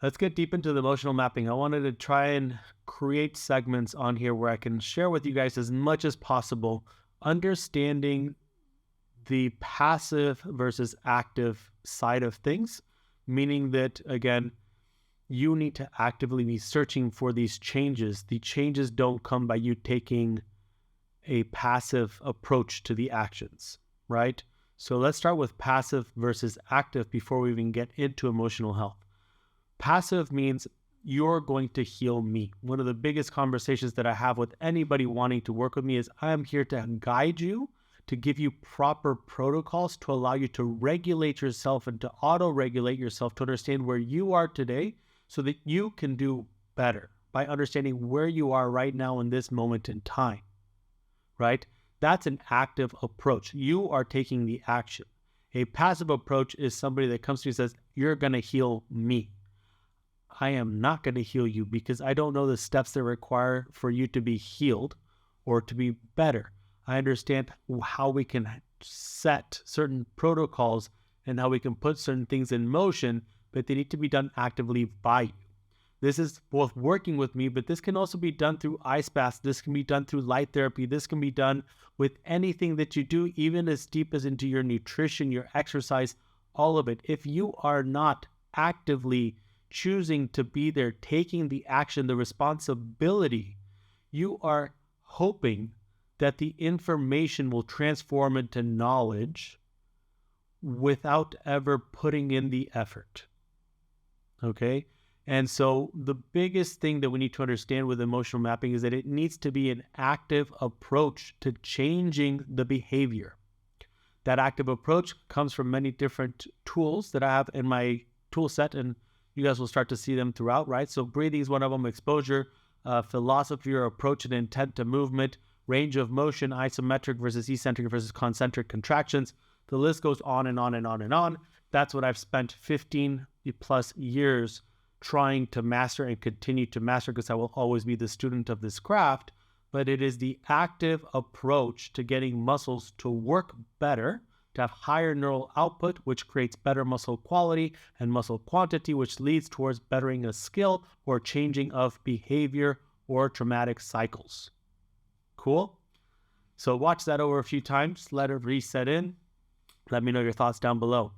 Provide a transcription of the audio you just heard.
Let's get deep into the emotional mapping. I wanted to try and create segments on here where I can share with you guys as much as possible, understanding the passive versus active side of things, meaning that, again, you need to actively be searching for these changes. The changes don't come by you taking a passive approach to the actions, right? So let's start with passive versus active before we even get into emotional health. Passive means you're going to heal me. One of the biggest conversations that I have with anybody wanting to work with me is I'm here to guide you, to give you proper protocols to allow you to regulate yourself and to auto-regulate yourself to understand where you are today so that you can do better by understanding where you are right now in this moment in time, right? That's an active approach. You are taking the action. A passive approach is somebody that comes to you and says, you're going to heal me. I am not going to heal you because I don't know the steps that require for you to be healed or to be better. I understand how we can set certain protocols and how we can put certain things in motion, but they need to be done actively by you. This is both working with me, but this can also be done through ice baths. This can be done through light therapy. This can be done with anything that you do, even as deep as into your nutrition, your exercise, all of it. If you are not actively choosing to be there, taking the action, the responsibility, you are hoping that the information will transform into knowledge without ever putting in the effort. Okay? And so the biggest thing that we need to understand with emotional mapping is that it needs to be an active approach to changing the behavior. That active approach comes from many different tools that I have in my tool set, and you guys will start to see them throughout, right? So breathing is one of them, exposure, philosophy or approach and intent to movement, range of motion, isometric versus eccentric versus concentric contractions. The list goes on and on and on and on. That's what I've spent 15 plus years trying to master and continue to master because I will always be the student of this craft. But it is the active approach to getting muscles to work better, to have higher neural output, which creates better muscle quality and muscle quantity, which leads towards bettering a skill or changing of behavior or traumatic cycles. Cool? So watch that over a few times, let it reset in. Let me know your thoughts down below.